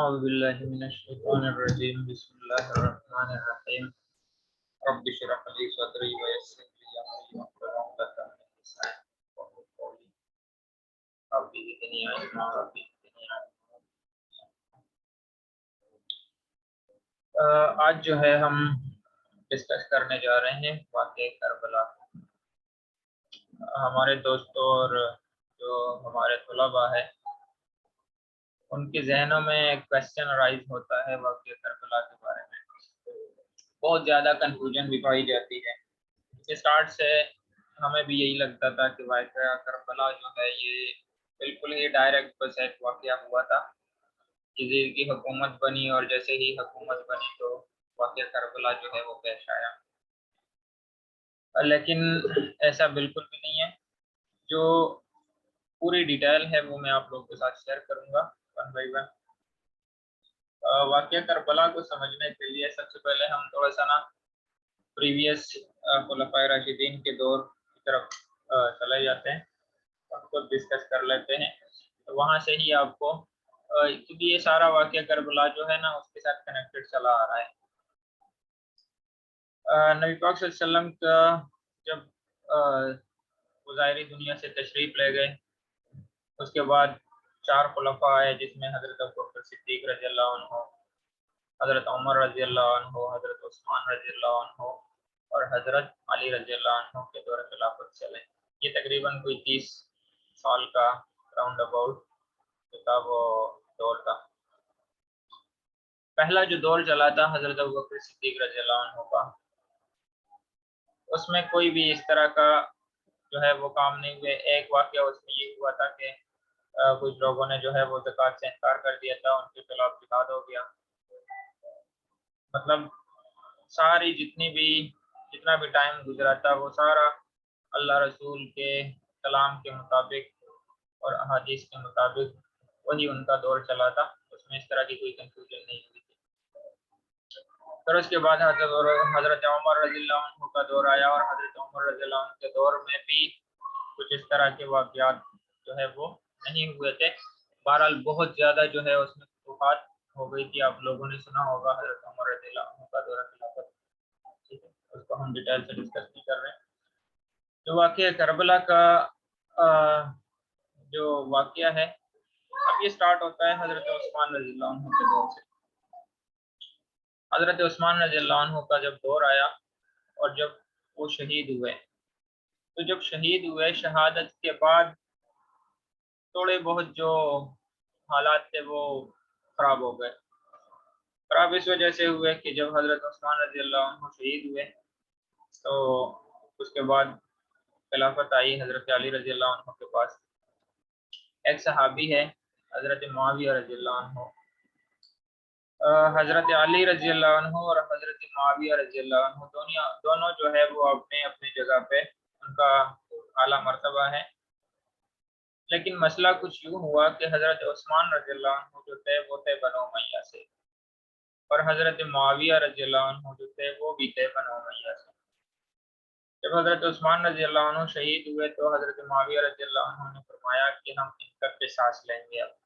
أعوذ بالله من الشيطان الرجيم بسم الله الرحمن الرحيم رب اشرح لي صدري ويسر لي أمري واحلل عقدة من لساني يفقهوا قولي رب زدني علما رب زدني علما. آج جو ہے ہم ڈسکس کرنے جا رہے ہیں واقعہ کربلا. ہمارے دوستوں اور جو ہمارے طلباء ہے ان کے ذہنوں میں ایک کویسچن رائز ہوتا ہے واقعہ کربلا کے بارے میں. بہت زیادہ کنفیوژن بھی پائی جاتی ہے. اسٹارٹ سے ہمیں بھی یہی لگتا تھا کہ واقعہ کربلا جو ہے یہ بالکل ہی ڈائریکٹ بس ایک واقعہ ہوا تھا. یزید کی حکومت بنی اور جیسے ہی حکومت بنی تو واقعہ کربلا جو ہے وہ پیش آیا. لیکن ایسا بالکل بھی نہیں ہے. جو پوری ڈیٹیل ہے وہ میں آپ لوگوں کے ساتھ شیئر کروں گا ون بائی ون. واقعہ کربلا کو سمجھنے کے لیے سب سے پہلے ہم تھوڑا سا نا پریویس خلفائے راشدین کے دور کی طرف چلے جاتے ہیں, ان کو ڈسکس کر لیتے ہیں. تو وہاں سے ہی آپ کو کیونکہ یہ سارا واقعہ کربلا جو ہے نا اس کے ساتھ کنیکٹڈ چلا آ رہا ہے. نبی پاک صلی اللہ علیہ وسلم کا جب وہ ظاہری دنیا سے تشریف لے گئے اس کے بعد 4 خلفاء آئے جس میں حضرت ابوبکر صدیق رضی اللہ عنہ, حضرت عمر رضی اللہ عنہ, حضرت عثمان رضی اللہ عنہ اور حضرت علی رضی اللہ عنہ کے دور خلافت چلے. یہ تقریباً کوئی 30 سال کا راؤنڈ اباؤٹ وہ دور تھا. پہلا جو دور چلا تھا حضرت ابوبکر صدیق رضی اللہ عنہ کا, اس میں کوئی بھی اس طرح کا جو ہے وہ کام نہیں ہوئے. ایک واقعہ اس میں یہ ہوا تھا کہ کچھ لوگوں نے جو ہے وہ زکوٰۃ سے انکار کر دیا تھا, ان کے خلاف جہاد ہو گیا. مطلب ساری جتنا بھی ٹائم گزرا تھا وہ سارا اللہ رسول کے کلام کے مطابق اور احادیث کے مطابق وہی ان کا دور چلا تھا. اس میں اس طرح کی کوئی کنفیوژن نہیں ہوئی تھی. پھر اس کے بعد حضرت عمر رضی اللہ عنہ کا دور آیا اور حضرت عمر رضی اللہ عنہ کے دور میں بھی کچھ اس طرح کے واقعات جو ہے وہ نہیں ہوئے تھے. بہرحال بہت زیادہ جو ہے اس میں فتوحات ہو گئی تھی. آپ لوگوں نے سنا ہوگا حضرت عمر رضی اللہ عنہ کا دور خلافت. ٹھیک ہے, اس کو ہم ڈیٹیل سے ڈسکس نہیں کر رہے ہیں. جو واقعہ کربلا کا جو واقعہ ہے اب یہ سٹارٹ ہوتا ہے حضرت عثمان رضی اللہ عنہ کے دور سے. حضرت عثمان رضی اللہ عنہ کا جب دور آیا اور جب وہ شہید ہوئے تو جب شہید ہوئے شہادت کے بعد تھوڑے بہت جو حالات تھے وہ خراب ہو گئے. خراب اس وجہ سے ہوئے کہ جب حضرت عثمان رضی اللہ عنہ شہید ہوئے تو اس کے بعد خلافت آئی حضرت علی رضی اللہ عنہ کے پاس. ایک صحابی ہے حضرت معاویہ رضی اللہ عنہ. حضرت علی رضی اللہ عنہ اور حضرت معاویہ رضی اللہ عنہ دونوں جو ہے وہ اپنے جگہ پہ ان کا اعلیٰ مرتبہ ہے. لیکن مسئلہ کچھ یوں ہوا کہ حضرت عثمان رضی اللہ عنہ جو تھے وہ تھے بنو امیہ سے, اور حضرت معاویہ رضی اللہ عنہ جو تھے وہ بھی تھے بنو امیہ سے. جب حضرت عثمان رضی اللہ عنہ شہید ہوئے تو حضرت معاویہ رضی اللہ عنہ نے فرمایا کہ ہم ان کا قصاص لیں گے. اب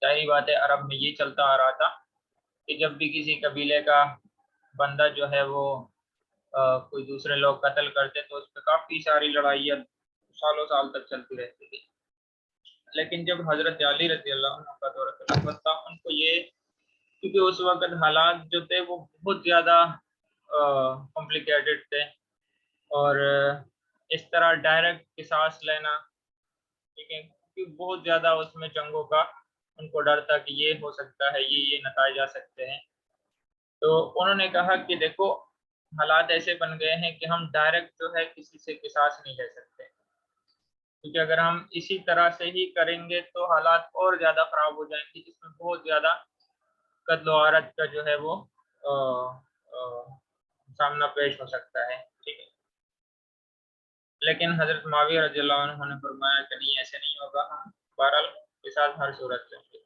ظاہری بات ہے عرب میں یہ چلتا آ رہا تھا کہ جب بھی کسی قبیلے کا بندہ جو ہے وہ کوئی دوسرے لوگ قتل کرتے تو اس پہ کافی ساری لڑائیاں سالوں سال تک چلتی رہتی تھی. لیکن جب حضرت علی رضی اللہ عنہ کا دور خلافت تھا ان کو یہ, کیونکہ اس وقت حالات جو تھے وہ بہت زیادہ کمپلیکیٹڈ تھے اور اس طرح ڈائریکٹ قصاص لینا, ٹھیک ہے, کیونکہ بہت زیادہ اس میں جنگوں کا ان کو ڈر تھا کہ یہ ہو سکتا ہے, یہ نتائج آ سکتے ہیں. تو انہوں نے کہا کہ دیکھو حالات ایسے بن گئے ہیں کہ ہم ڈائریکٹ جو ہے کسی سے قصاص نہیں لے سکتے, کیونکہ اگر ہم اسی طرح سے ہی کریں گے تو حالات اور زیادہ خراب ہو جائیں گے, جس میں بہت زیادہ قتل و غارت کا جو ہے وہ سامنا پیش ہو سکتا ہے. ٹھیک ہے, لیکن حضرت معاویہ رضی اللہ عنہ نے فرمایا کہ نہیں ایسے نہیں ہوگا, ہم بہرحال قصاص ہر صورت لیں گے.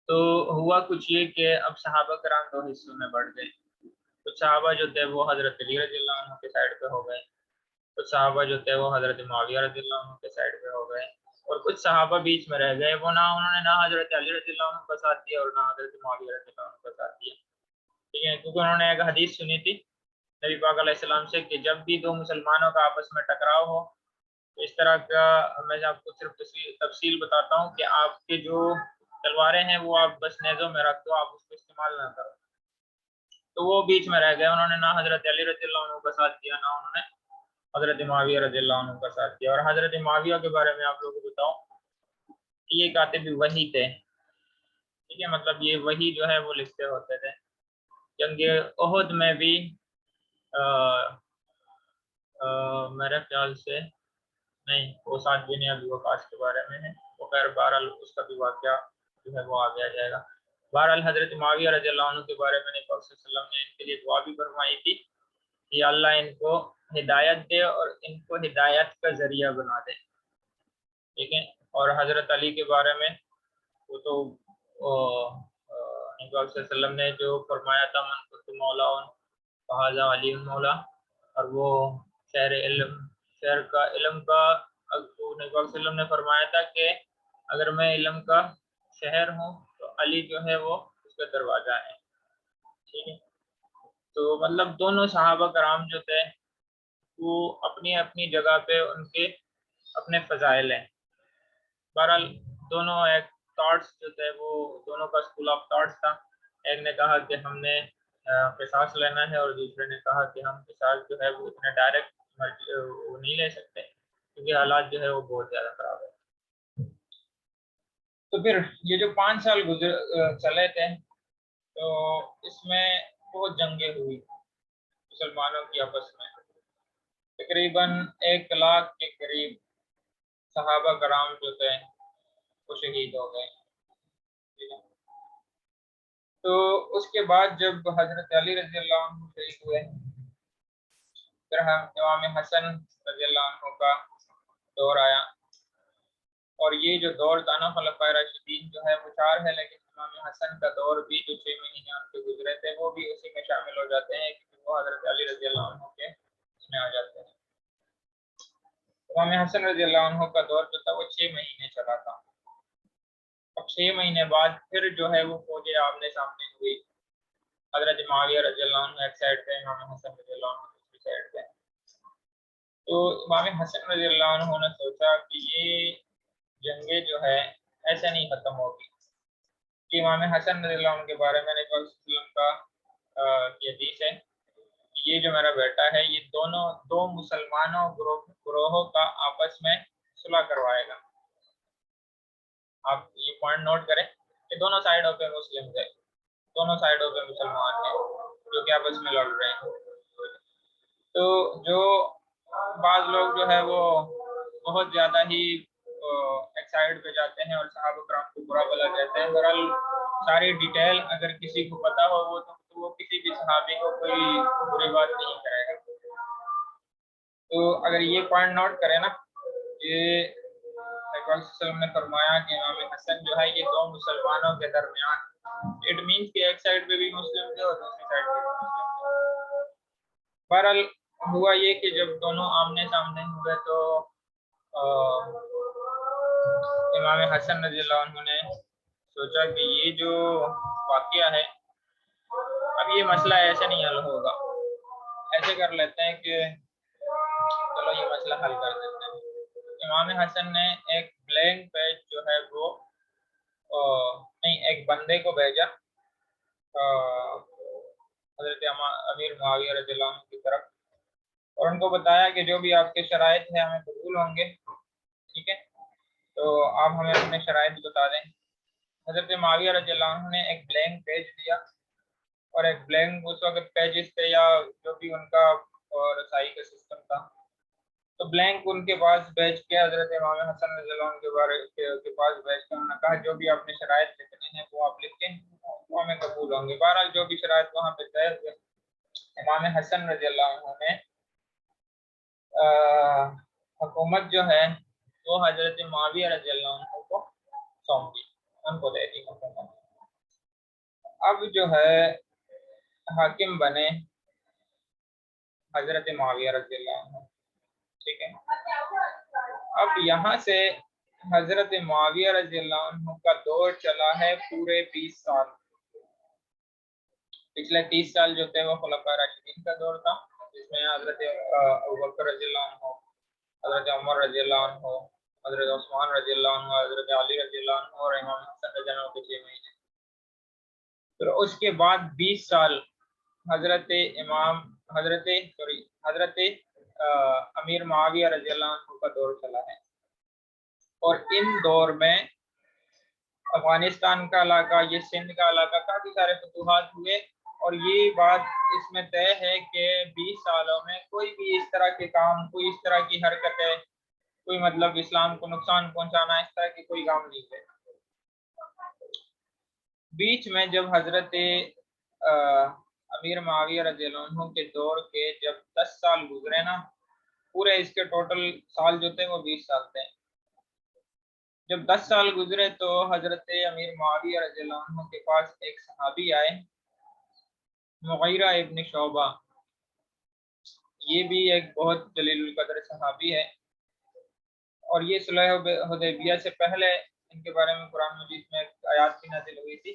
تو ہوا کچھ یہ کہ اب صحابہ کرام 2 حصوں میں بڑھ گئے. کچھ صحابہ جو تھے وہ حضرت علی رضی اللہ عنہ کے سائڈ پہ ہو گئے, کچھ صحابہ جو تھے وہ حضرت معاویہ رضی اللہ عنہ کے سائڈ پہ ہو گئے, اور کچھ صحابہ بیچ میں رہ گئے، وہ انہوں نے نہ حضرت علی رضی اللہ عنہ کا ساتھ دیا اور نہ حضرت معاویہ رضی اللہ عنہ کا ساتھ دیا، ٹھیک ہے، کیونکہ انہوں نے ایک حدیث سنی تھی نبی پاک علیہ السلام سے کہ جب بھی دو مسلمانوں کا آپس میں ٹکراؤ ہو تو اس طرح کا، میں آپ کو صرف تفصیل بتاتا ہوں کہ آپ کے جو تلواریں ہیں وہ آپ بس نیزوں میں رکھ دو، آپ اس کو استعمال نہ کرو۔ تو وہ بیچ میں رہ گئے، انہوں نے نہ حضرت علی رضی اللہ عنہ کا ساتھ دیا، نہ انہوں نے حضرت معاویہ رضی اللہ عنہ کا ساتھ دیا۔ اور حضرت معاویہ کے بارے میں آپ لوگوں کو بتاؤں، یہ کاتب وحی تھے، ٹھیک ہے، مطلب یہ وحی جو ہے وہ لکھتے ہوتے تھے۔ جنگ احد میں بھی میرے خیال سے نہیں، وہ سعد بن ابی وقاص کے بارے میں ہے، وہ خیر بہرحال اس کا بھی واقعہ جو ہے وہ آگے آ جائے گا۔ بہرحال حضرت معاویہ رضی اللہ عنہ کے بارے میں نبی صلی اللہ علیہ وسلم نے ان کے لیے دعا بھی فرمائی تھی کہ اللہ ان کو ہدایت دے اور ان کو ہدایت کا ذریعہ بنا دے، ٹھیک ہے۔ اور حضرت علی کے بارے میں وہ تو نبی صلی اللہ علیہ وسلم نے جو فرمایا تھا من کنت مولا فہذا علی مولا، اور وہ شہر کا علم کا، نبی صلی اللہ علیہ وسلم نے فرمایا تھا کہ اگر میں علم کا شہر ہوں تو علی جو ہے وہ اس کا دروازہ ہے، ٹھیک ہے۔ تو مطلب دونوں صحابہ کرام جو تھے وہ اپنی اپنی جگہ پہ ان کے اپنے فضائل ہیں۔ بہرحال دونوں ایک تھاٹس جو تھے وہ دونوں کا اسکول آف تھاٹس تھا، ایک نے کہا کہ ہم نے قصاص لینا ہے اور دوسرے نے کہا کہ ہم قصاص جو ہے وہ اتنے ڈائریکٹ وہ نہیں لے سکتے کیونکہ حالات جو ہے وہ بہت زیادہ خراب ہے۔ تو پھر یہ جو 5 سال چلے تھے تو اس میں بہت جنگیں ہوئی مسلمانوں کی آپس میں، تقریباً 1 لاکھ کے قریب صحابہ کرام جو تھے وہ شہید ہو گئے۔ تو اس کے بعد جب حضرت علی رضی اللہ عنہ شہید ہوئے پھر امام حسن رضی اللہ عنہ کا دور آیا، اور یہ جو دور تھا نا خلفائے راشدین جو ہے وہ 4 ہے، لیکن امام حسن کا دور بھی جو 6 مہینے ان کے گزرے تھے وہ بھی اسی میں شامل ہو جاتے ہیں کیونکہ وہ حضرت علی رضی اللہ عنہ کے اس میں آ جاتے ہیں۔ امام حسن رضی اللہ عنہ کا دور جو تھا وہ 6 مہینے چلا تھا۔ اب 6 مہینے بعد پھر جو ہے وہ فوجیں آمنے سامنے ہوئی، حضرت معاویہ رضی اللہ عنہ ایک سائڈ پہ، امام حسن رضی اللہ عنہ دوسری سائڈ پہ۔ تو امام حسن رضی اللہ عنہ نے سوچا کہ یہ جنگیں جو ہے ایسے نہیں ختم ہوگی، کہ امام حسن رضی اللہ عنہ کے بارے میں نبی صلی اللہ علیہ وسلم کا یہ حدیث ہے کہ یہ جو میرا بیٹا ہے یہ دو مسلمانوں گروہوں کا آپس میں صلح کروائے گا۔ آپ یہ پوائنٹ نوٹ کریں کہ دونوں سائڈوں پہ مسلم تھے، دونوں سائڈوں پہ مسلمان ہیں جو کہ آپس میں لڑ رہے ہیں۔ تو جو بعض لوگ جو ہے وہ بہت زیادہ ہی ایک سائڈ پہ جاتے ہیں اور صحابہ کرام کو برا بھلا کہتے ہیں، بہرحال ساری ڈیٹیل اگر کسی کو پتا ہو وہ کسی بھی صحابی کو کوئی بری بات نہیں کرے گا۔ تو اگر یہ پوائنٹ نوٹ کریں نا کہ نبی صلی اللہ علیہ وسلم نے فرمایا کہ امام حسن جو ہے یہ 2 مسلمانوں کے درمیان، اٹ مینس کہ ایک سائڈ پہ بھی مسلم تھے اور دوسری سائڈ پہ بھی مسلم تھے۔ بہرحال ہوا یہ کہ جب دونوں آمنے سامنے ہوئے تو امام حسن رضی اللہ عنہ نے سوچا کہ یہ جو واقعہ ہے اب یہ مسئلہ ایسے نہیں حل ہوگا، ایسے کر لیتے ہیں کہ چلو یہ مسئلہ حل کر دیتے ہیں۔ امام حسن نے ایک بلینک پیج جو ہے وہ ایک بندے کو بھیجا حضرت امیر معاویہ رضی اللہ عنہ کی طرف، اور ان کو بتایا کہ جو بھی آپ کے شرائط ہیں ہمیں قبول ہوں گے، ٹھیک ہے، تو آپ ہمیں اپنے شرائط بتا دیں۔ حضرت معاویہ رضی اللہ عنہ نے ایک بلینک پیج دیا، اور ایک بلینک اس وقت پیجز تھے یا جو بھی ان کا رسائی کا سسٹم تھا، تو بلینک ان کے پاس بھیج کے حضرت امام حسن رضی اللہ عنہ کے پاس بھیج کے انہوں نے کہا جو بھی آپ نے شرائط لکھنے ہیں وہ آپ لکھیں، وہ ہمیں قبول ہوں گے۔ بہرحال جو بھی شرائط وہاں پہ طے ہوئے، امام حسن رضی اللہ عنہ نے حکومت جو ہے وہ حضرت معاویہ رضی اللہ عنہ کو سونپ دی، ان کو دے دی حکومت۔ اب جو ہے حاکم بنے حضرت معاویہ رضی اللہ عنہ، ٹھیک ہے۔ اب یہاں سے حضرت معاویہ رضی اللہ عنہ کا دور چلا ہے پورے 20 سال. پچھلے 30 سال جو تھے وہ خلفاء راشدین کا دور تھا، جس میں حضرت ابوبکر رضی اللہ عنہ، حضرت عمر رضی اللہ عنہ، حضرت عثمان رضی اللہ عنہ، حضرت علی رضی اللہ عنہ اور امام حسن رضی اللہ عنہ کے 6 مہینے. پھر اس کے بعد 20 سال حضرت امیر معاویہ رضی اللہ عنہ کا دور چلا ہے. اور ان دور میں افغانستان کا علاقہ، یہ سندھ کا علاقہ، کافی سارے فتوحات ہوئے. اور یہ بات اس میں طے ہے کہ 20 سالوں میں کوئی بھی اس طرح کے کام، کوئی اس طرح کی حرکتیں، کوئی مطلب اسلام کو نقصان پہنچانا، اس طرح کے کوئی کام نہیں تھے. بیچ میں جب حضرت امیر معاویہ رضی اللہ عنہ کے دور کے جب 10 سال گزرے نا، پورے اس کے ٹوٹل سال جو تھے وہ 20 سال تھے. جب 10 سال گزرے تو حضرت امیر معاویہ رضی اللہ عنہ کے پاس ایک صحابی آئے، مغیرہ ابن شعبہ. یہ بھی ایک بہت جلیل القدر صحابی ہے، اور یہ صلح حدیبیہ سے پہلے ان کے بارے میں قرآن مجید میں ایک آیات بھی نازل ہوئی تھی.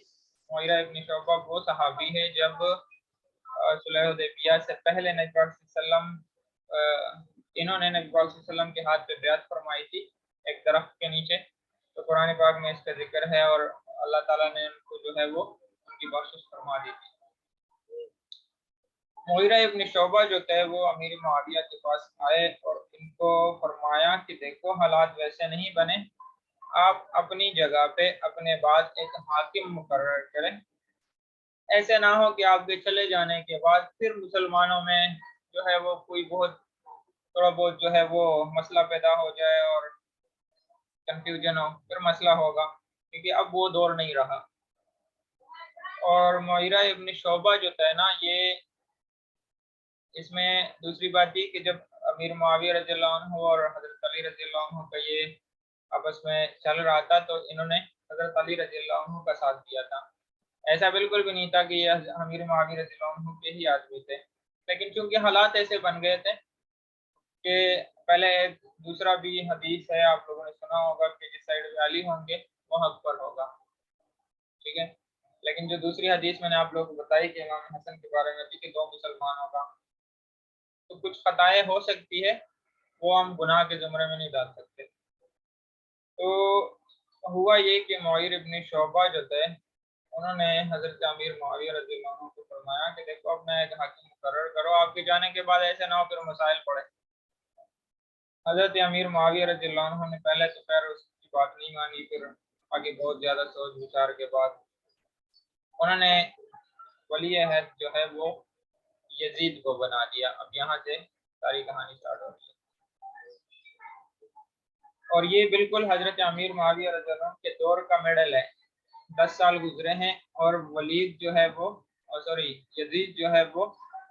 مغیرہ ابن شعبہ وہ صحابی ہے جب صلح حدیبیہ سے پہلے نبی پاک صلی اللہ علیہ وسلم، انہوں نے نبی پاک صلی اللہ علیہ وسلم کے ہاتھ پہ بیعت فرمائی تھی ایک درخت کے نیچے. تو قرآن پاک میں اس کا ذکر ہے، اور اللہ تعالیٰ نے ان کو جو ہے وہ ان کی بخشش فرما دی تھی. مغیرہ ابن شعبہ جو تھے وہ امیر معاویہ کے پاس آئے اور ان کو فرمایا کہ دیکھو حالات ویسے نہیں بنے، آپ اپنی جگہ پہ اپنے بعد ایک حاکم مقرر کریں. ایسے نہ ہو کہ آپ کے چلے جانے کے بعد پھر مسلمانوں میں جو ہے وہ کوئی تھوڑا بہت جو ہے وہ مسئلہ پیدا ہو جائے اور کنفیوژن ہو، پھر مسئلہ ہوگا، کیونکہ اب وہ دور نہیں رہا. اور مغیرہ ابن شعبہ جو تھا نا، یہ اس میں دوسری بات یہ کہ جب امیر معاویہ رضی اللہ عنہ اور حضرت علی رضی اللہ عنہ کا یہ آپس میں چل رہا تھا، تو انہوں نے حضرت علی رضی اللہ عنہ کا ساتھ دیا تھا. ایسا بالکل بھی نہیں تھا کہ یہ امیر معاویہ رضی اللہ عنہ کے ہی آدمی تھے، لیکن چونکہ حالات ایسے بن گئے تھے کہ پہلے ایک دوسرا بھی حدیث ہے، آپ لوگوں نے سنا ہوگا کہ جس سائڈ پہ علی ہوں گے وہ حق پر ہوگا، ٹھیک ہے. لیکن جو دوسری حدیث میں نے آپ لوگوں کو بتائی کہ امام حسن کے بارے میں تھی کہ 2 مسلمانوں کا، تو کچھ خطائیں ہو سکتی ہے، وہ ہم گناہ کے زمرے میں نہیں ڈال سکتے. تو ہوا یہ کہ مغیر ابن شعبہ جو تھے انہوں نے حضرت امیر معاویہ رضی اللہ عنہ کو فرمایا کہ دیکھو اپنا ایک حاکم مقرر کرو، آپ کے جانے کے بعد ایسے نہ ہو پھر مسائل پڑے. حضرت امیر معاویہ رضی اللہ عنہ نے پہلے تو خیر اس کی بات نہیں مانی، پھر آگے بہت زیادہ سوچ وچار کے بعد انہوں نے ولی عہد جو ہے وہ یزید کو بنا دیا. اب یہاں سے ساری کہانی سٹارٹ ہو رہی ہے، اور یہ بالکل حضرت امیر معاویہ رضی اللہ عنہ کے دور کا میڈل ہے. 10 سال گزرے ہیں اور ولید جو ہے وہ یزید جو ہے وہ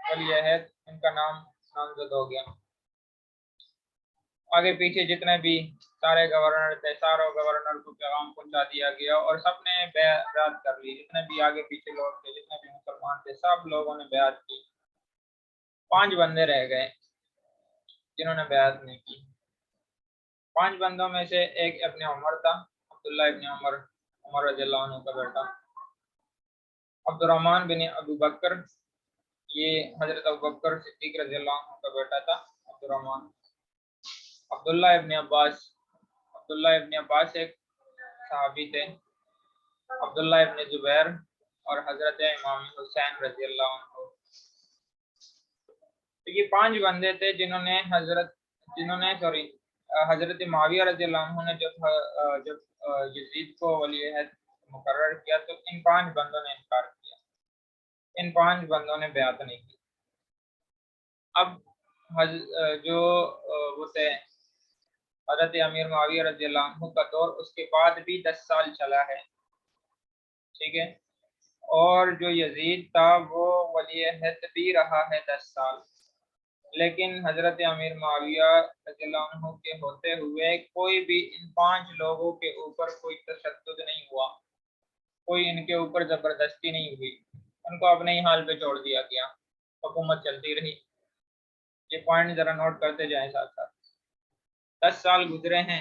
ولی عہد ان کا نامزد ہو گیا. آگے پیچھے جتنے بھی سارے گورنر تھے، ساروں گورنر کو پیغام پہنچا دیا گیا اور سب نے بیعت کر لی. جتنے بھی آگے پیچھے لوگ تھے، جتنے بھی مسلمان تھے، سب لوگوں نے بیعت کی. 5 بندے رہ گئے جنہوں نے بیعت نہیں کی. 5 بندوں میں سے ایک ابن عمر تھا، عبداللہ ابن عمر رضی اللہ عنہ کا بیٹا. عبد الرحمن بن ابو بکر، یہ حضرت ابوبکر صدیق رضی اللہ عنہ کا بیٹا تھا عبد الرحمن. عبداللہ ابن عباس ایک صحابی تھے. عبداللہ ابن زبیر اور حضرت امام حسین رضی اللہ عنہ. تو یہ 5 بندے تھے جنہوں نے حضرت معاویہ رضی اللہ عنہ نے جب یزید کو ولی عہد مقرر کیا تو ان 5 بندوں نے انکار کیا، ان 5 بندوں نے بیعت نہیں کی. اب جو وہ تھے حضرت امیر معاویہ رضی اللہ عنہ کا دور، اس کے بعد بھی 10 سال چلا ہے، ٹھیک ہے. اور جو یزید تھا وہ ولی عہد بھی رہا ہے 10 سال، لیکن حضرت امیر معاویہ رضی اللہ عنہ کے ہوتے ہوئے کوئی بھی ان 5 لوگوں کے اوپر کوئی تشدد نہیں ہوا، کوئی ان کے اوپر زبردستی نہیں ہوئی، ان کو اپنے ہی حال پہ چھوڑ دیا گیا، حکومت چلتی رہی. یہ پوائنٹ ذرا نوٹ کرتے جائیں ساتھ ساتھ. 10 سال گزرے ہیں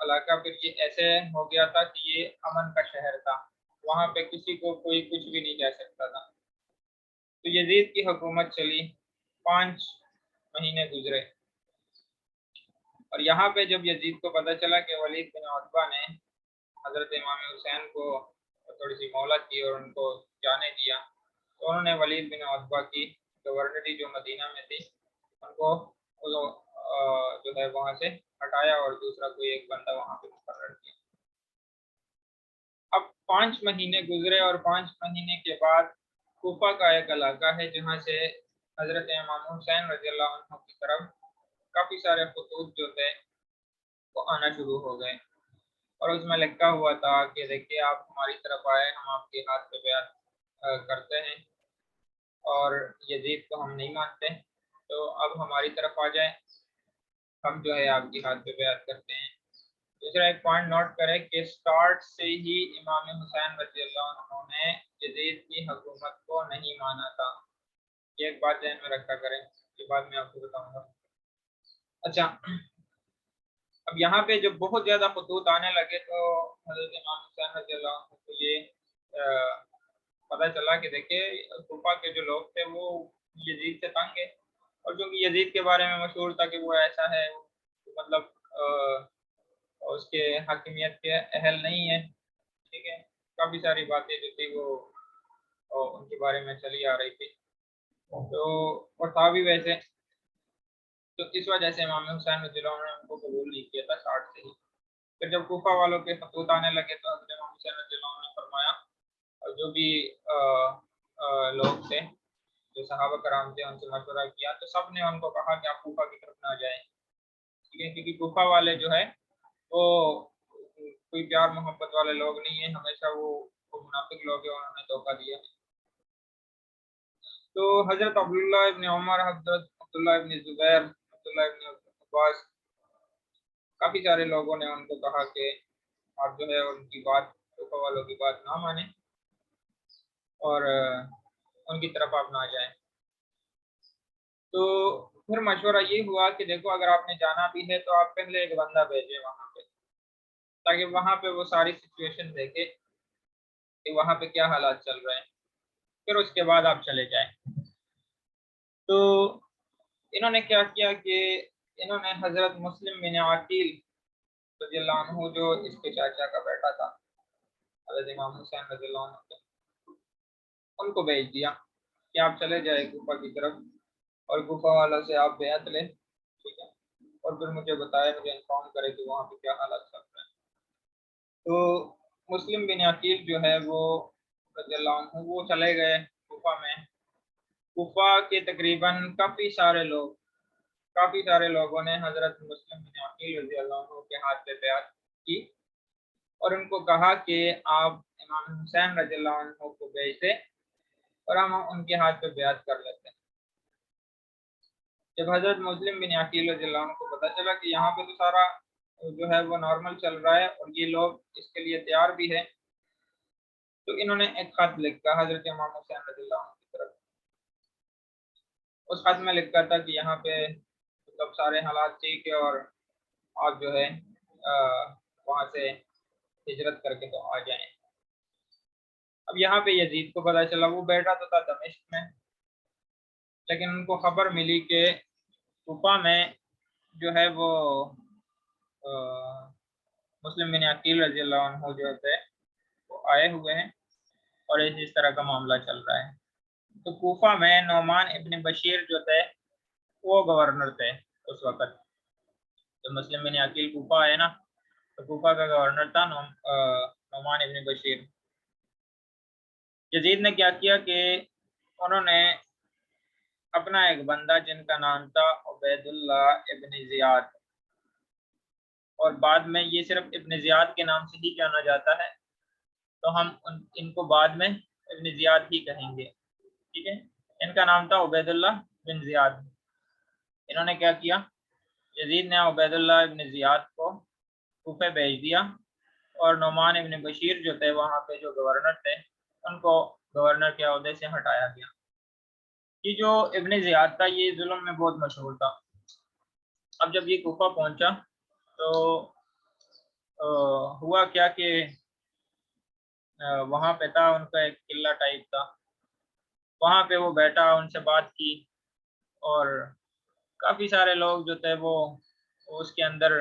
علاقہ پھر یہ ایسے ہو گیا تھا کہ یہ امن کا شہر تھا، وہاں پہ کسی کو کوئی کچھ بھی نہیں کہہ سکتا تھا۔ تو یزید کی حکومت چلی، 5 مہینے گزرے، اور یہاں پہ جب یزید کو پتہ چلا کہ ولید بن عتبہ نے حضرت امام حسین کو تھوڑی سی مہلت کی اور ان کو جانے دیا، تو انہوں نے ولید بن عتبہ کی گورنری جو مدینہ میں تھی ان کو جو ہے وہاں سے ہٹایا اور دوسرا کوئی ایک بندہ وہاں پہ مقرر کیا۔ اب 5 مہینے گزرے اور 5 مہینے کے بعد کوفہ کا ایک علاقہ ہے جہاں سے حضرت امام حسین رضی اللہ عنہ کی طرف کافی سارے خطوط جو تھے وہ آنا شروع ہو گئے، اور اس میں لکھا ہوا تھا کہ دیکھیے آپ ہماری طرف آئے، ہم آپ کے ہاتھ پہ بیعت کرتے ہیں اور یزید کو ہم نہیں مانتے، تو اب ہماری طرف آ جائیں، ہم جو ہے آپ کے ہاتھ پہ بیعت کرتے ہیں۔ دوسرا ایک پوائنٹ نوٹ کریں کہ سٹارٹ سے ہی امام حسین رضی اللہ عنہ نے یزید کی حکومت کو نہیں مانا تھا، یہ ایک بات ذہن میں رکھا کریں، یہ بات میں آپ کو بتاؤں گا۔ اچھا، اب یہاں پہ جب بہت زیادہ خطوط آنے لگے تو حضرت امام حسین رضی اللہ عنہ کو یہ پتہ چلا کہ دیکھیں کوفہ کے جو لوگ تھے وہ یزید سے تنگ ہے، اور جو کہ یزید کے بارے میں مشہور تھا کہ وہ ایسا ہے، مطلب اس کے حاکمیت کے اہل نہیں ہے، ٹھیک ہے، کافی ساری باتیں جو تھی وہ ان کے بارے میں چلی آ رہی تھی، تو اور تھا بھی ویسے، تو اس وجہ سے امام حسین رضی اللہ عنہ نے ان کو قبول نہیں کیا تھا 60 سے ہی۔ پھر جب کوفہ والوں کے خطوط آنے لگے تو حضرت امام حسین رضی اللہ عنہ نے فرمایا، اور جو بھی لوگ تھے جو صحابہ کرام تھے ان سے مشورہ کیا، تو سب نے ان کو کہا کہ آپ کوفہ کی طرف نہ جائیں، ٹھیک ہے، کیونکہ کوفہ والے جو ہے وہ کوئی پیار محبت والے لوگ نہیں ہیں، ہمیشہ وہ منافق لوگ ہیں، انہوں نے دھوکہ دیا۔ تو حضرت عبداللہ ابن عمر، حضرت عبداللہ ابن زبیر، عبداللہ ابن عباس، کافی سارے لوگوں نے ان کو کہا کہ آپ جو ہے ان کی بات، کوفہ والوں کی بات نہ مانیں اور ان کی طرف آپ نہ جائیں۔ تو پھر مشورہ یہ ہوا کہ دیکھو اگر آپ نے جانا بھی ہے تو آپ پہلے ایک بندہ بھیجیں وہاں پہ، تاکہ وہاں پہ وہ ساری سچویشن دیکھے کہ وہاں پہ کیا حالات چل رہے ہیں، پھر اس کے بعد آپ چلے جائیں۔ تو انہوں نے کیا کیا کہ انہوں نے حضرت مسلم بن عقیل رضی اللہ عنہ جو اس کے چاچا کا بیٹا تھا حضرت امام حسین رضی اللہ عنہ کے، ان کو بھیج دیا کہ آپ چلے جائیں کوفہ کی طرف اور کوفہ والوں سے آپ بیعت لیں، ٹھیک ہے، اور پھر مجھے بتائے، مجھے انفارم کرے کہ وہاں پہ کیا حالات چل رہے ہیں۔ تو مسلم بن عقیل جو ہے وہ رضی اللہ عنہ وہ چلے گئے کوفہ میں۔ کوفہ کے تقریباً کافی سارے لوگوں نے حضرت مسلم بن عقیل رضی اللہ عنہ کے ہاتھ پہ بیعت کی اور ان کو کہا کہ آپ امام حسین رضی اللہ عنہ کو بھیج دیں اور ہم ان کے ہاتھ پہ بیعت کر لیتے ہیں۔ جب حضرت مسلم بن عقیل رضی اللہ عنہ کو پتہ چلا کہ یہاں پہ تو سارا جو ہے وہ نارمل چل رہا ہے اور یہ لوگ اس کے لیے تیار بھی ہے، تو انہوں نے ایک خط لکھا حضرت امام حسین رضی اللہ عنہ کی طرف۔ اس خط میں لکھا تھا کہ یہاں پہ مطلب سارے حالات ٹھیک ہے اور آپ جو ہے وہاں سے ہجرت کر کے تو آ جائیں۔ اب یہاں پہ یزید کو پتہ چلا، وہ بیٹھا تو تھا دمشق میں، لیکن ان کو خبر ملی کہ کوفہ میں جو ہے وہ مسلم بن عقیل رضی اللہ عنہ جو تھے وہ آئے ہوئے ہیں اور اس طرح کا معاملہ چل رہا ہے۔ تو کوفہ میں نعمان ابن بشیر جو تھے وہ گورنر تھے اس وقت، تو مسلم بن عقیل کوفہ آئے نا، تو کوفہ کا گورنر تھا نعمان ابن بشیر۔ یزید نے کیا کیا کہ انہوں نے اپنا ایک بندہ جن کا نام تھا عبید اللہ ابن زیاد، اور بعد میں یہ صرف ابن زیاد کے نام سے ہی جانا جاتا ہے، تو ہم ان کو بعد میں ابن زیاد ہی کہیں گے، ٹھیک ہے، ان کا نام تھا عبید اللہ بن زیاد۔ انہوں نے کیا کیا، یزید نے عبید اللہ ابن زیاد کو کوفے بھیج دیا اور نعمان ابن بشیر جو تھے وہاں پہ جو گورنر تھے ان کو گورنر کے عہدے سے ہٹایا گیا۔ یہ جو ابن زیاد تھا یہ ظلم میں بہت مشہور تھا۔ اب جب یہ کوفہ پہنچا تو ہوا کیا کہ وہاں پہ تھا ان کا ایک قلعہ ٹائپ تھا، وہاں پہ وہ بیٹھا، ان سے بات کی، اور کافی سارے لوگ جو تھے وہ اس کے اندر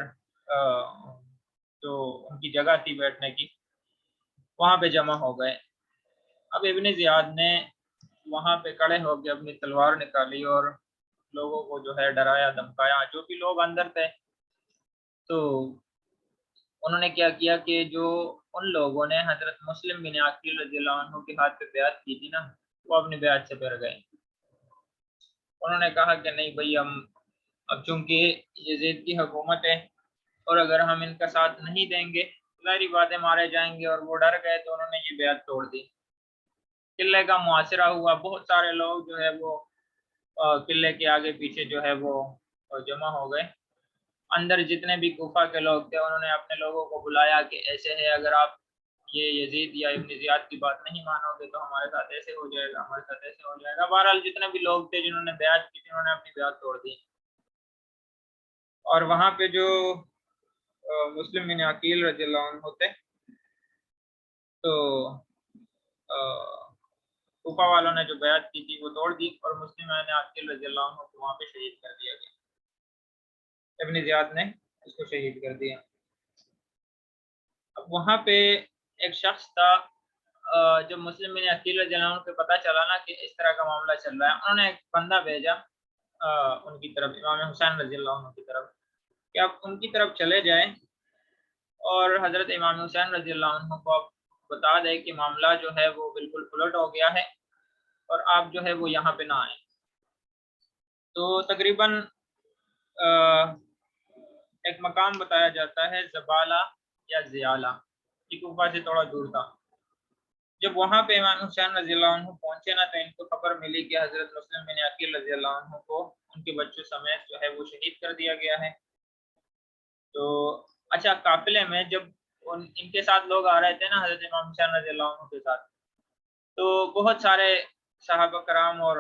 جو ان کی جگہ تھی بیٹھنے کی وہاں پہ جمع ہو گئے۔ اب ابن زیاد نے وہاں پہ کھڑے ہو کے اپنی تلوار نکالی اور لوگوں کو جو ہے ڈرایا دھمکایا، جو بھی لوگ اندر تھے۔ تو انہوں نے کیا کیا کہ جو ان لوگوں نے حضرت مسلم بن عقیل رضی اللہ عنہ کے ہاتھ پہ بیعت کی تھی نا، وہ اپنی بیعت سے پھر گئے۔ انہوں نے کہا کہ نہیں بھائی، ہم اب چونکہ یزید کی حکومت ہے اور اگر ہم ان کا ساتھ نہیں دیں گے ظاہری باتیں مارے جائیں گے، اور وہ ڈر گئے تو انہوں نے یہ بیعت توڑ دی۔ قلعے کا محاصرہ ہوا، بہت سارے لوگ جو ہے وہ قلعے کے آگے پیچھے جو ہے وہ جمع ہو گئے۔ اندر جتنے بھی کوفہ کے لوگ تھے انہوں نے اپنے لوگوں کو بلایا کہ ایسے ہے، اگر آپ یہ یزید یا ابن زیاد کی بات نہیں مانو گے تو ہمارے ساتھ ایسے ہو جائے گا، ہمارے ساتھ ایسے ہو جائے گا۔ بہرحال جتنے بھی لوگ تھے جنہوں نے بیعت کی تھی انہوں نے اپنی بیعت توڑ دی، اور وہاں پہ جو مسلم بن عقیل رضی اللہ عنہ تھے تو کوفہ والوں نے جو بیعت کی تھی وہ توڑ دی، اور مسلم بن عقیل رضی اللہ عنہ کو وہاں پہ شہید کر دیا گیا۔ ابن زیاد نے اس کو شہید کر دیا۔ اب وہاں پہ ایک شخص تھا، جب مسلم بن عقیل رضی اللہ عنہ کو پتہ چلا نا کہ اس طرح کا معاملہ چل رہا ہے، انہوں نے ایک بندہ بھیجا ان کی طرف، امام حسین رضی اللہ عنہ کی طرف، کہ آپ ان کی طرف چلے جائیں اور حضرت امام حسین رضی اللہ عنہ کو آپ بتا دیں کہ معاملہ جو ہے وہ بالکل الٹ ہو گیا ہے اور آپ جو ہے وہ یہاں پہ نہ آئیں۔ تو تقریباً ایک مقام بتایا جاتا ہے زبالہ یا زیالہ، یہ کوفہ سے تھوڑا دور تھا۔ جب وہاں پہ امام حسین رضی اللہ عنہ پہنچے نا تو ان کو خبر ملی کہ حضرت مسلم بن عقیل رضی اللہ عنہ کو ان کے بچوں سمیت جو ہے وہ شہید کر دیا گیا ہے۔ تو اچھا، قافلے میں جب ان کے ساتھ لوگ آ رہے تھے نا حضرت امام حسین رضی اللہ عنہ کے ساتھ، تو بہت سارے صحابہ کرام اور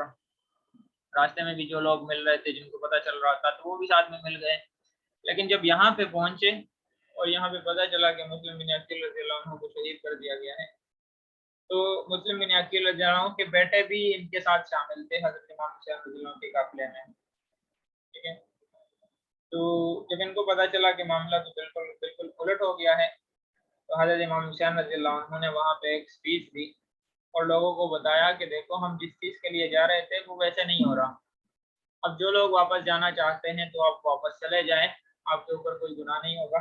راستے میں بھی جو لوگ مل رہے تھے جن کو پتہ چل رہا تھا تو وہ بھی ساتھ میں مل گئے۔ لیکن جب یہاں پہ پہنچے اور یہاں پہ پتہ چلا کہ مسلم بن عقیل رضی اللہ عنہ کو شہید کر دیا گیا ہے، تو مسلم بن عقیل رضی اللہ عنہ کے بیٹے بھی ان کے ساتھ شامل تھے حضرت امام حسین رضی اللہ عنہ کے قافلے میں، ٹھیک ہے۔ تو جب ان کو پتہ چلا کہ معاملہ تو بالکل الٹ ہو گیا ہے، تو حضرت امام حسین رضی اللہ عنہ نے وہاں پہ ایک اسپیچ دی اور لوگوں کو بتایا کہ دیکھو ہم جس چیز کے لیے جا رہے تھے وہ ویسے نہیں ہو رہا، اب جو لوگ واپس جانا چاہتے ہیں تو آپ واپس چلے جائیں، آپ کے اوپر کوئی گناہ نہیں ہوگا،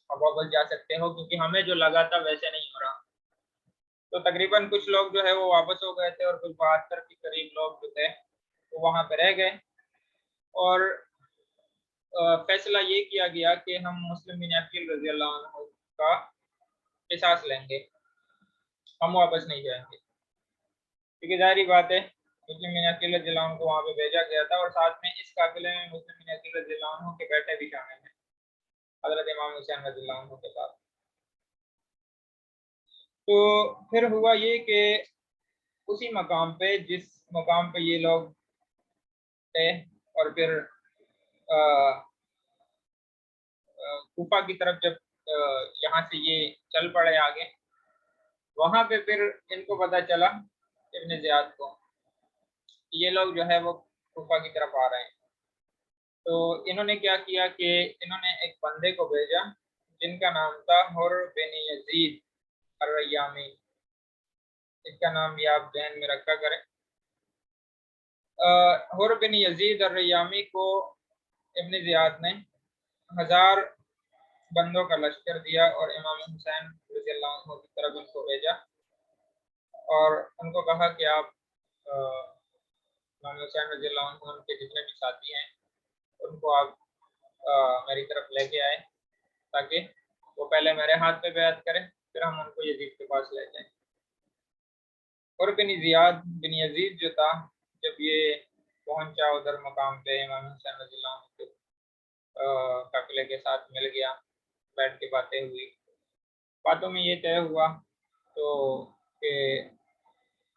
آپ واپس جا سکتے ہو، کیونکہ ہمیں جو لگا تھا ویسے نہیں ہو رہا۔ تو تقریباً کچھ لوگ جو ہے وہ واپس ہو گئے تھے اور کچھ 72 کے قریب لوگ جو تھے وہ وہاں پہ رہ گئے، اور فیصلہ یہ کیا گیا کہ ہم مسلم بن عقیل رضی اللہ عنہ کا قصاص لیں گے، ہم واپس نہیں جائیں گے، کیونکہ ظاہری بات ہے مسلم بن عقیل رضی اللہ عنہ کو وہاں پہ بھیجا گیا تھا، اور ساتھ میں اس قافلے میں مسلم بن عقیل رضی اللہ عنہ کے بیٹے بھی شامل ہیں حضرت امام حسین رضی اللہ عنہ کے ساتھ۔ تو پھر ہوا یہ کہ اسی مقام پہ جس مقام پہ یہ لوگ تھے، اور پھر کوفہ کی طرف جب یہاں سے یہ چل پڑے آگے، وہاں پہ پھر ان کو پتہ چلا ابن زیاد کو یہ لوگ جو ہے وہ کوفہ کی طرف آ رہے ہیں۔ تو انہوں نے کیا کیا کہ انہوں نے ایک بندے کو بھیجا جن کا نام تھا حر بن یزید الریامی، اس کا نام یہ آپ ذہن میں رکھا کریں۔ حر بن یزید الریامی کو ابن زیاد نے 1000 بندوں کا لشکر دیا اور امام حسین رضی اللہ عنہ کی طرف ان کو بھیجا، اور ان کو کہا کہ آپ امام حسین رضی اللہ عنہ ان کے جتنے بھی ساتھی ہیں ان کو آپ میری طرف لے کے آئے تاکہ وہ پہلے میرے ہاتھ پہ بیعت کریں، پھر ہم ان کو یزید کے پاس لے جائیں۔ اور بن یزید جو تھا جب یہ پہنچا ادھر مقام پہ امام حسین رضی اللہ عنہ کے قافلے کے ساتھ مل گیا، بیٹھ کے باتیں ہوئی، باتوں میں یہ طے ہوا تو کہ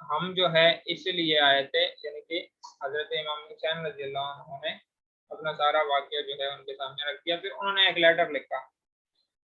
ہم جو ہے اس لیے آئے تھے، یعنی کہ حضرت امام حسین رضی اللہ عنہ نے اپنا سارا واقعہ جو ہے ان کے سامنے رکھ دیا۔ پھر انہوں نے ایک لیٹر لکھا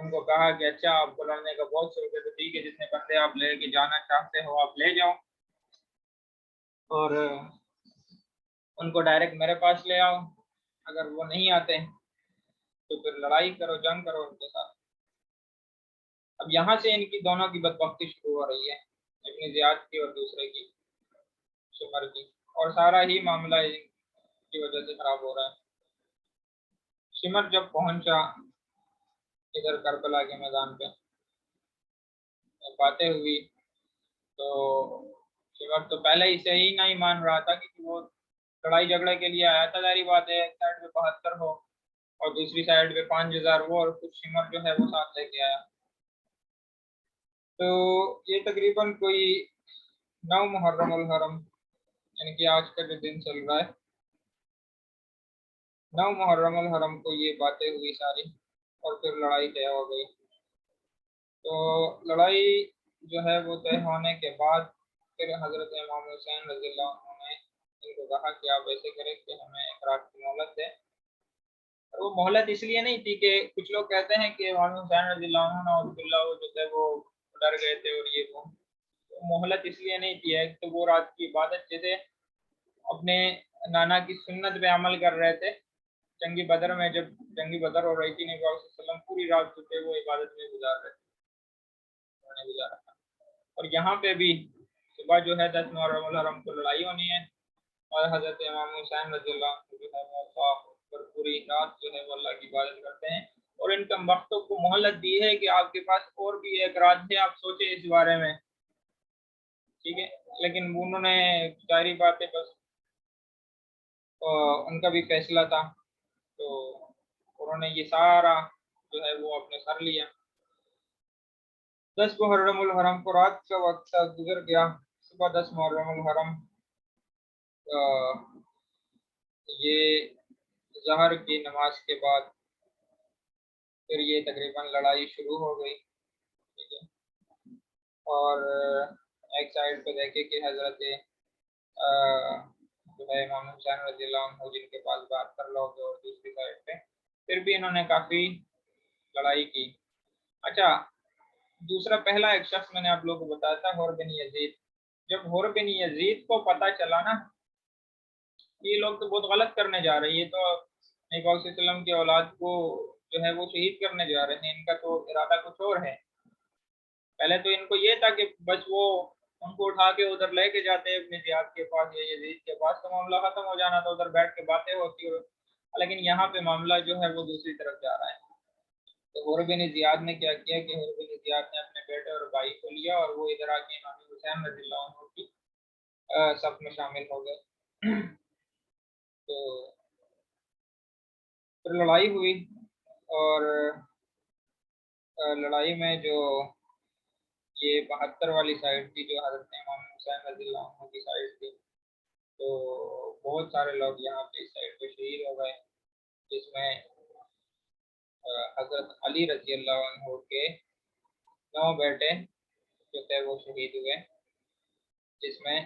ان کو کہا کہ اچھا آپ کو لڑنے کا بہت شوق ہے تو ٹھیک ہے، جتنے بندے آپ لے کے جانا چاہتے ہو آپ لے جاؤ، اور ان کو ڈائریکٹ میرے پاس لے آؤ، اگر وہ نہیں آتے تو پھر لڑائی کرو، جنگ کرو ان کے ساتھ۔ اب یہاں سے ان کی دونوں کی بدبختی شروع ہو رہی ہے، ابن زیاد کی اور دوسرے کی، شمر کی، اور سارا ہی معاملہ ان کی وجہ سے خراب ہو رہا ہے۔ شمر جب پہنچا ادھر کربلا کے میدان پہ، باتیں ہوئی تو شمر تو پہلے ہی سے ہی نہیں مان رہا تھا کہ وہ لڑائی جھگڑے کے لیے آیا تھا، ظاہری بات ہے، ایک سائڈ پہ 72 ہو اور دوسری سائڈ پہ 5000 وہ، اور کچھ شمر جو ہے وہ ساتھ لے کے آیا۔ تو یہ تقریباً کوئی 9 محرم الحرم، یعنی کہ آج کا جو دن چل رہا ہے، 9 محرم الحرم کو یہ باتیں ہوئی ساری، اور پھر لڑائی طے ہو گئی۔ تو لڑائی جو ہے وہ طے ہونے کے بعد پھر حضرت امام حسین رضی اللہ عنہ نے ان کو کہا کہ آپ ایسے کریں کہ ہمیں ایک رات کی مہلت دیں۔ اور وہ مہلت اس لیے نہیں تھی کہ کچھ لوگ کہتے ہیں کہ امام حسین رضی اللہ عنہ وہ جو تھے وہ ڈر گئے تھے، اور یہ وہ مہلت اس لیے نہیں تھی ہے کہ وہ رات کی عبادت جیسے اپنے نانا کی سنت پہ عمل کر رہے تھے۔ جنگی بدر میں جب جنگی بدر ہو رہی تھی، نبی صلی اللہ علیہ وسلم پوری رات جو تھے وہ عبادت میں گزار رہے تھے، اور یہاں پہ بھی صبح جو ہے 10 محرم الحرم کو لڑائی ہونی ہے، اور حضرت امام حسین رضی اللہ عنہ جو ہے وہ پوری رات جو ہے وہ اللہ کی عبادت کرتے ہیں، اور ان کم وقتوں کو مہلت دی ہے کہ آپ کے پاس اور بھی ایک رات ہے، آپ سوچیں اس بارے میں، ٹھیک ہے۔ لیکن انہوں نے ظاہری بات ہے بس ان کا بھی فیصلہ تھا، تو انہوں نے یہ سارا جو ہے وہ اپنے سر لیا۔ 10 محرم الحرم کو رات کا وقت گزر گیا، صبح 10 محرم الحرم یہ ظہر کی نماز کے بعد پھر یہ تقریباً لڑائی شروع ہو گئی، ٹھیک ہے۔ اور ایک سائڈ پہ دیکھے کہ حضرت جو ہے امام حسین رضی اللہ عنہ جن کے پاس بات کر لو گے، اور دوسری سائڈ پہ پھر بھی انہوں نے کافی لڑائی کی۔ اچھا، دوسرا پہلا ایک شخص میں نے آپ لوگوں کو بتایا تھا حور بن یزید۔ جب حور بن یزید کو پتہ چلا نا یہ لوگ تو بہت غلط کرنے جا رہے ہیں، یہ تو نبی صلی اللہ علیہ وسلم کی اولاد کو جو ہے وہ شہید کرنے جا رہے ہیں، ان کا تو ارادہ کچھ اور ہے۔ پہلے تو ان کو یہ تھا کہ بس وہ ان کو اٹھا کے ادھر لے کے جاتے ابن زیاد کے پاس یا یزید کے پاس، تو معاملہ ختم ہو جانا تھا، ادھر بیٹھ کے باتیں ہوتی، لیکن یہاں پہ معاملہ جو ہے وہ دوسری طرف جا رہا ہے۔ تو حور بن زیاد نے کیا کیا کہ حور بن زیاد نے اپنے بیٹے اور بھائی کو لیا اور وہ ادھر آ کے امام حسین رضی اللہ عنہ کی صف میں شامل ہو گئے۔ تو پھر لڑائی ہوئی، اور لڑائی میں جو یہ 72 والی سائڈ تھی جو حضرت امام حسین رضی اللہ عنہ کی سائڈ تھی، تو بہت سارے لوگ یہاں پہ اس سائڈ پہ شہید ہو گئے، جس میں حضرت علی رضی اللہ عنہ کے 9 بیٹے جو تھے وہ شہید ہوئے، جس میں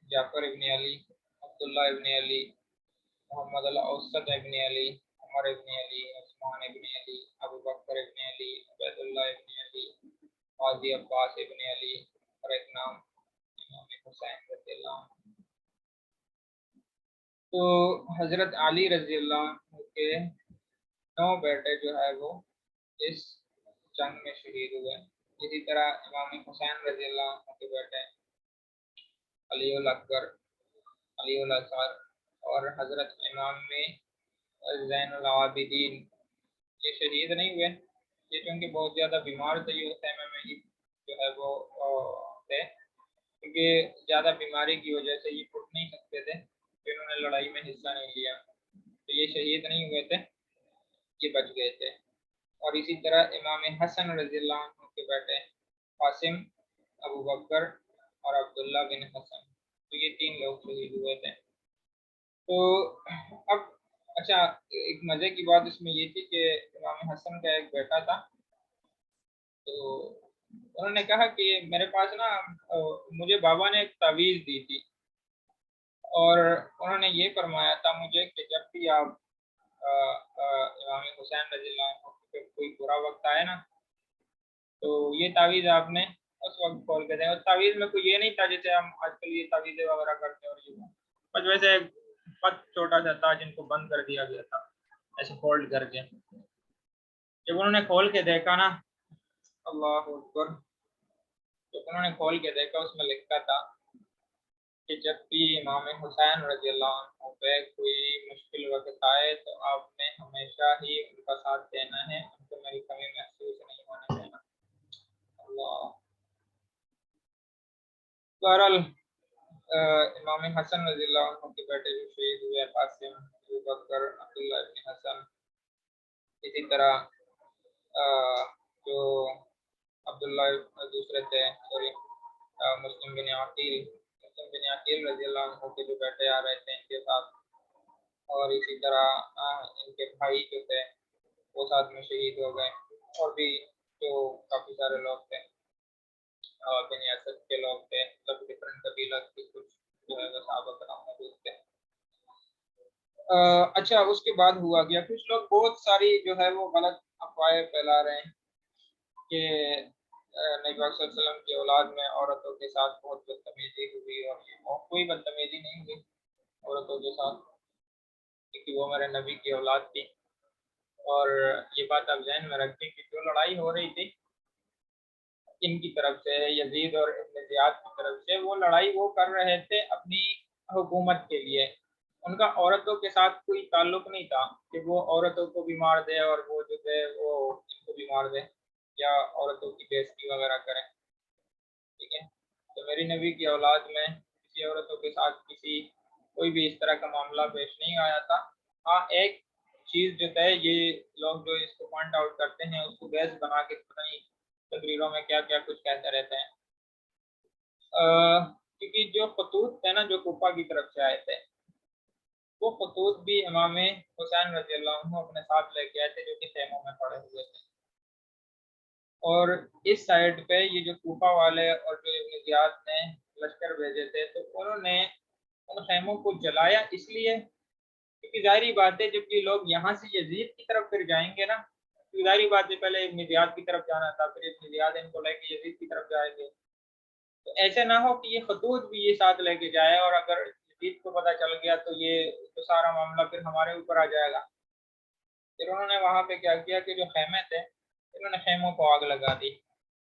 جعفر ابن علی، عبداللہ ابن علی، محمد الاوسط ابن علی، عمر ابن علی، عثمان ابن علی، ابو بکر ابن علی، عبید اللہ ابن علی، قاضی عباس ابن علی، اور ایک نام امام حسین رضی اللہ عنہ۔ تو حضرت علی رضی اللہ عنہ کے 9 بیٹے جو ہے وہ اس جنگ میں شہید ہوئے۔ اسی طرح امام حسین رضی اللہ عنہ کے بیٹے علی الاکبر، علی الاصغر، اور حضرت امام میں زین العابدین یہ شہید نہیں ہوئے، یہ چونکہ بہت زیادہ بیمار تھے، یہ خیمے میں ہی جو ہے وہ تھے، کیونکہ زیادہ بیماری کی وجہ سے یہ اٹھ نہیں سکتے تھے، تو انہوں نے لڑائی میں حصہ نہیں لیا، تو یہ شہید نہیں ہوئے تھے، یہ بچ گئے تھے۔ اور اسی طرح امام حسن رضی اللہ عنہ کے بیٹے قاسم، ابو بکر اور عبداللہ بن حسن، تو یہ 3 لوگ شہید ہوئے تھے۔ تو اب اچھا، ایک مزے کی بات اس میں یہ تھی کہ امام حسن کا ایک بیٹا تھا، تو انہوں نے کہا کہ میرے پاس نا مجھے بابا نے ایک تعویذ دی تھی، اور انہوں نے یہ فرمایا تھا مجھے کہ جب بھی آپ امام حسین رضی اللہ عنہ پہ کوئی برا وقت آئے نا تو یہ تعویذ آپ نے اس وقت کھول کے دیں. اور تعویذ میں کوئی یہ نہیں تھا جیسے ہم آج کل یہ تعویذیں وغیرہ کرتے ہیں اور یہ بس ویسے بہت چھوٹا سا تھا جن کو بند کر دیا گیا تھا ایسے فولڈ کر کے. جب انہوں نے کھول کے دیکھا نا, اللہ اکبر, جب انہوں نے کھول کے دیکھا اس میں لکھا تھا کہ جب بھی امام حسین رضی اللہ عنہ پہ کوئی مشکل وقت آئے تو آپ نے ہمیشہ ہی ان کا ساتھ دینا ہے, ان کو میری کمی محسوس نہیں ہونے دینا. اللہ. بہرحال امام حسن رضی اللہ عنہ کے بیٹے جو شہید ہوئے, قاسم, ابو بکر, عبداللہ بن حسن, اسی طرح جو عبداللہ دوسرے تھے, سوری, مسلم بن عقیل رضی اللہ عنہ کے جو بیٹے آ رہے تھے ان کے ساتھ, اور اسی طرح ان کے بھائی جو تھے وہ ساتھ میں شہید ہو گئے, اور بھی جو کافی سارے لوگ تھے, بن اسد کے لوگ تھے, سب ڈفرینٹ قبیلہ کے کچھ جو ہے صحابہ کرام موجود تھے. اچھا, اس کے بعد ہوا گیا, کچھ لوگ بہت ساری جو ہے وہ غلط افواہیں پھیلا رہے ہیں کہ نبی پاک صلی اللہ علیہ وسلم کی اولاد میں عورتوں کے ساتھ بہت بدتمیزی ہوئی, اور یہ کوئی بدتمیزی نہیں ہوئی عورتوں کے ساتھ, کیونکہ وہ میرے نبی کی اولاد تھی. اور یہ بات آپ ذہن میں رکھیں کہ جو لڑائی ہو رہی تھی ان کی طرف سے, یزید اور ابن زیاد کی طرف سے, وہ لڑائی وہ کر رہے تھے اپنی حکومت کے لیے. ان کا عورتوں کے ساتھ کوئی تعلق نہیں تھا کہ وہ عورتوں کو بھی مار دے اور وہ جو ہے وہ ان کو بھی مار دے یا عورتوں کی بےعزتی وغیرہ کریں. ٹھیک ہے, تو میری نبی کی اولاد میں کسی عورتوں کے ساتھ کسی کوئی بھی اس طرح کا معاملہ پیش نہیں آیا تھا. ہاں, ایک چیز جو ہے, یہ لوگ جو اس کو پوائنٹ آؤٹ کرتے ہیں اس کو بیس بنا کے پتہ نہیں تقریروں میں کیا کیا کچھ کہتے رہتے ہیں. کیونکہ جو خطوط تھے نا جو کوفہ کی طرف سے آئے تھے, وہ خطوط بھی امام حسین رضی اللہ عنہ اپنے ساتھ لے کے آئے تھے جو کہ خیموں میں پڑے ہوئے تھے. اور اس سائڈ پہ یہ جو کوفہ والے اور جو ابن زیاد نے لشکر بھیجے تھے, تو انہوں نے ان خیموں کو جلایا اس لیے کیونکہ ظاہری بات ہے جب یہ لوگ یہاں سے یزید کی طرف پھر جائیں گے نا, تو ظاہری بات ہے پہلے ابن زیاد کی طرف جانا تھا, پھر ابن زیاد ان کو لے کے یزید کی طرف جائیں گے, تو ایسے نہ ہو کہ یہ خطوط بھی یہ ساتھ لے کے جائے اور اگر یزید کو پتہ چل گیا تو یہ تو سارا معاملہ پھر ہمارے اوپر آ جائے گا. پھر انہوں نے وہاں پہ کیا کیا کہ جو خیمے تھے انہوں نے خیموں کو آگ لگا دی,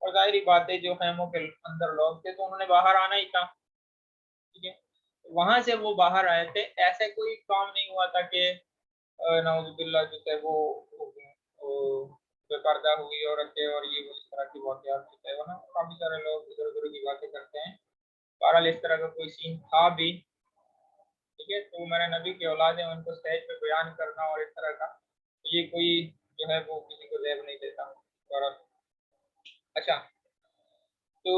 اور ظاہری بات ہے جو خیموں کے اندر لوگ تھے تو انہوں نے باہر آنا ہی تھا. ٹھیک ہے, وہاں سے وہ باہر آئے تھے, ایسے کوئی کام نہیں ہوا تھا کہ نعوذ باللہ جو ہے وہ بے پردہ ہوئی عورتیں اور یہ اس طرح کی واقعات جو ہے وہاں کافی سارے لوگ ادھر ادھر کی باتیں کرتے ہیں. بہرحال اس طرح کا کوئی سین تھا بھی. ٹھیک ہے, تو میرے نبی کی اولاد ہیں, ان کو اسٹیج پہ بیان کرنا اور اس طرح کا یہ کوئی جو ہے وہ کسی کو زیب نہیں دیتا. اچھا, تو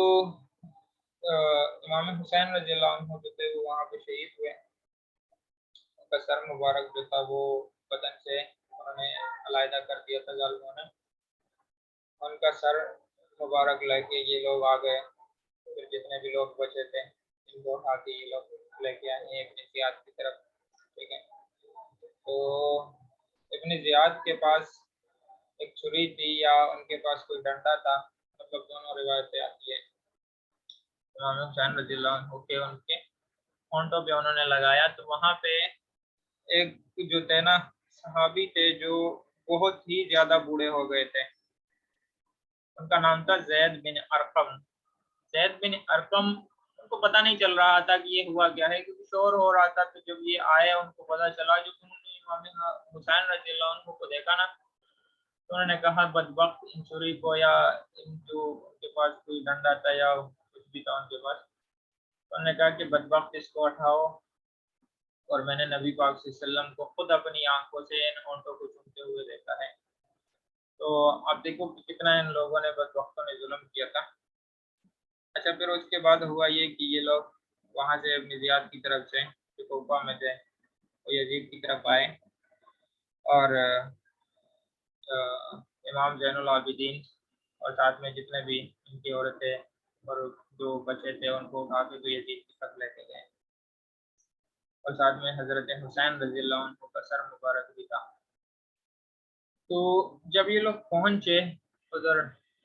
امام حسین رضی اللہ عنہ جو تھے وہ وہاں پہ شہید ہوئے. ان کا سر مبارک جو تھا وہ بدن سے انہوں نے علیحدہ کر دیا تھا ظالموں نے. ان کا سر مبارک لے کے یہ لوگ آ گئے, پھر جتنے بھی لوگ بچے تھے ان کو اٹھا کے یہ لوگ لے کے آئے ابن زیاد کی طرف. ٹھیک ہے, تو ابن زیاد کے پاس ایک چھری تھی یا ان کے پاس کوئی ڈنڈا تھا, مطلب دونوں روایتیں آتی ہے. امام حسین رضی اللہ عنہ کے ان کے ہونٹوں پہ انہوں نے لگایا, تو وہاں پہ ایک جو تھے نا صحابی تھے جو بہت ہی زیادہ بوڑھے ہو گئے تھے, ان کا نام تھا زید بن ارقم. زید بن ارقم, ان کو پتہ نہیں چل رہا تھا کہ یہ ہوا کیا ہے کیونکہ شور ہو رہا تھا. تو جب یہ آئے ان کو پتہ چلا, جو انہوں نے امام حسین رضی اللہ عنہ کو دیکھا نا, تو انہوں نے کہا بدبخت ان چھری کو, یا ان جو ان کے پاس کوئی ڈنڈا تھا یا کچھ بھی تھا ان کے پاس, تو انہوں نے کہا کہ بدبخت اس کو اٹھاؤ. اور میں نے نبی پاک صلی اللہ علیہ وسلم کو خود اپنی آنکھوں سے ان ہونٹوں کو چومتے ہوئے دیکھا ہے. تو آپ دیکھو کہ کتنا ان لوگوں نے بدبختوں نے ظلم کیا تھا. اچھا, پھر اس کے بعد ہوا یہ کہ یہ لوگ وہاں سے ابن زیاد کی طرف سے جو کوفہ میں تھے وہ یزید کی طرف آئے, اور امام زین العابدین اور ساتھ میں جتنے بھی ان کی عورتیں اور جو بچے تھے ان کو اٹھا کے تو یزید کی طرف لے کے گئے, اور ساتھ میں حضرت حسین رضی اللہ عنہ کا سر مبارک بھی تھا. تو جب یہ لوگ پہنچے ادھر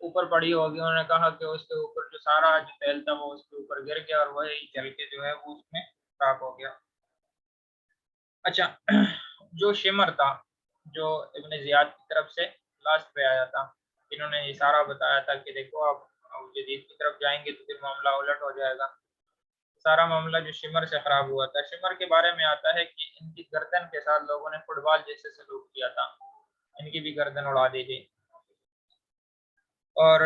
اوپر پڑی ہوگی، انہوں نے کہا کہ اس کے اوپر جو سارا جو تیل تھا وہ اس کے اوپر گر گیا اور وہی جل کے جو ہے وہ اس میں خراب ہو گیا۔ اچھا، جو شمر تھا جو ابن زیاد کی طرف سے لاسٹ پہ آیا تھا، انہوں نے اشارہ بتایا تھا کہ دیکھو آپ جدید کی طرف جائیں گے تو پھر معاملہ الٹ ہو جائے گا۔ سارا معاملہ جو شمر سے خراب ہوا تھا، شمر کے بارے میں آتا ہے کہ ان کی گردن کے ساتھ لوگوں نے فٹ بال جیسے سلوک کیا تھا، ان کی بھی گردن اڑا دی گئی۔ اور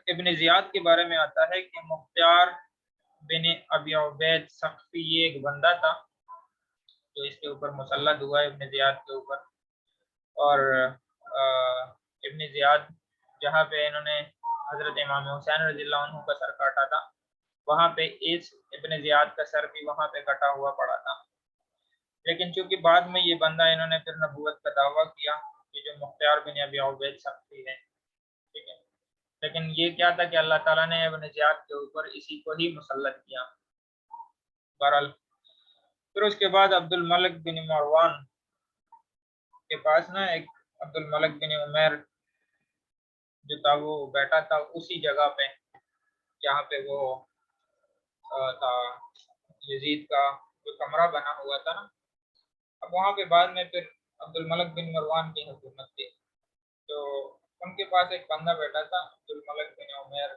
ابن زیاد کے بارے میں آتا ہے کہ مختار بن ابی عبید ثقفی یہ ایک بندہ تھا جو اس کے اوپر مسلط ہوا ابن زیاد کے اوپر، اور ابن زیاد جہاں پہ انہوں نے حضرت امام حسین رضی اللہ عنہ کا سر کاٹا تھا، وہاں پہ اس ابن زیاد کا سر بھی وہاں پہ کٹا ہوا پڑا تھا۔ لیکن چونکہ بعد میں یہ بندہ انہوں نے پھر نبوت کا دعویٰ کیا کہ جو مختار بن ابی عبید ثقفی ہے، ٹھیک ہے، لیکن یہ کیا تھا کہ اللہ تعالیٰ نے ابن زیاد کے اوپر اسی کو ہی مسلط کیا۔ بہرحال پھر اس کے بعد عبد الملک بن مروان کے پاس نا ایک عبد الملک بن عمیر جو تھا وہ بیٹھا تھا اسی جگہ پہ جہاں پہ وہ تھا یزید کا جو کمرہ بنا ہوا تھا نا۔ اب وہاں پہ بعد میں پھر عبد الملک بن مروان کی حکومت تھی، تو ان کے پاس ایک بندہ بیٹھا تھا عبد الملک بن عمیر۔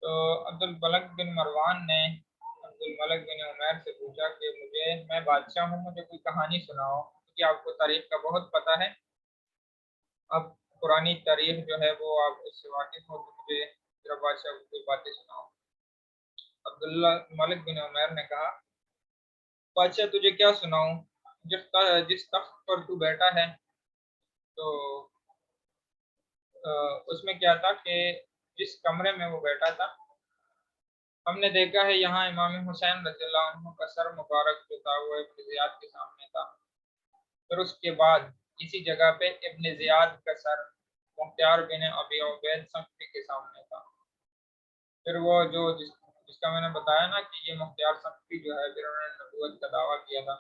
تو عبد الملک بن مروان نے عبد الملک بن عمیر سے پوچھا کہ میں بادشاہ ہوں، مجھے کوئی کہانی سناؤ، کیونکہ آپ کو تاریخ کا بہت پتہ ہے، اب پرانی تاریخ جو ہے وہ آپ اس سے واقف ہو، تو مجھے ذرا بادشاہ کو کوئی باتیں سناؤ۔ عبداللہ ملک بن عمیر نے کہا بادشاہ تجھے کیا سناؤں، جس تخت پر تو بیٹھا ہے تو اس میں کیا تھا کہ جس کمرے میں وہ بیٹھا تھا ہم نے دیکھا ہے یہاں امام حسین رضی اللہ عنہ کا سر مبارک جو تھا وہ ابن زیاد کے سامنے تھا، پھر اس کے بعد اسی جگہ پہ ابن زیاد کا سر مختار بن ابی عبید ثقفی کے سامنے تھا۔ پھر وہ جس کا میں نے بتایا نا کہ یہ مختار ثقفی جو ہے پھر انہوں نے نبوت کا دعویٰ کیا تھا،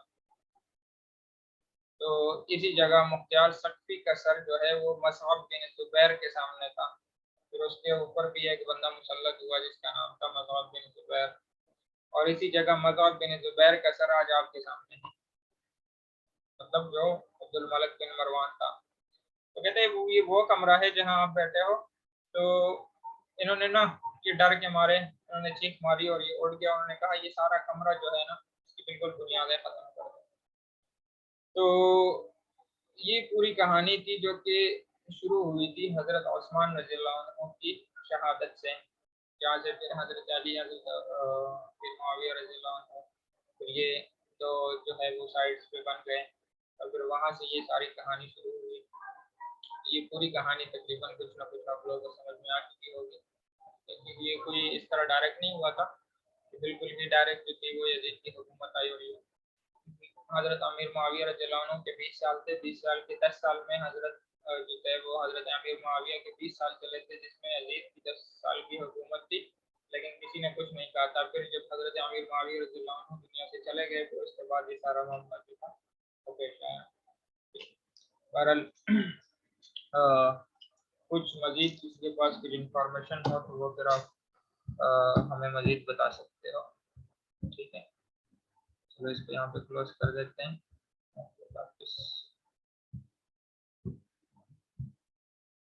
تو اسی جگہ مختار ثقفی کا سر جو ہے وہ مصعب بن زبیر کے سامنے تھا، پھر اس کے اوپر بھی ایک بندہ مسلط ہوا جس کا نام تھا مصعب بن زبیر، اور اسی جگہ مصعب بن زبیر کا سر آج آپ کے سامنے ہے، مطلب جو عبد الملک بن مروان تھا۔ تو کہتے ہیں یہ وہ کمرہ ہے جہاں آپ بیٹھے ہو، تو انہوں نے نا یہ ڈر کے مارے انہوں نے چیخ ماری اور یہ اڑ گیا، انہوں نے کہا یہ سارا کمرہ جو ہے نا اس کی بالکل بنیادیں ختم کر دو۔ تو یہ پوری کہانی تھی جو کہ شروع ہوئی تھی حضرت عثمان رضی اللہ عنہ کی شہادت سے، جہاں سے پھر حضرت علی پھر معاویہ رضی اللہ عنہ، پھر یہ تو جو ہے وہ سائڈس پہ بن گئے، اور پھر وہاں سے یہ ساری کہانی شروع ہوئی۔ یہ پوری کہانی تقریباً کچھ نہ کچھ آپ لوگوں کو سمجھ میں آ چکی ہوگی، لیکن یہ کوئی اس طرح ڈائریکٹ نہیں ہوا تھا کہ بالکل بھی ڈائریکٹ جو تھی وہ یزید کی حکومت آئی، اور حضرت امیر معاویہ رضی اللہ عنہ کے 20 سال تھے، 20 سال کے 10 سال میں حضرت جو تھے وہ حضرت امیر معاویہ کے 20 سال چلے تھے، جس میں یزید کی 10 سال کی حکومت تھی، لیکن کسی نے کچھ نہیں کہا تھا۔ پھر جب حضرت امیر معاویہ رضی اللہ عنہ دنیا سے چلے گئے تو اس کے بعد یہ سارا معاملہ جو تھا وہ پیش آیا۔ بہرحال کچھ مزید کسی کے پاس کچھ انفارمیشن ہو تو وہ پھر آپ ہمیں مزید بتا سکتے ہو، ٹھیک ہے؟ چلو اس کو یہاں پہ کلوز کر دیتے ہیں۔ اللہ حافظ۔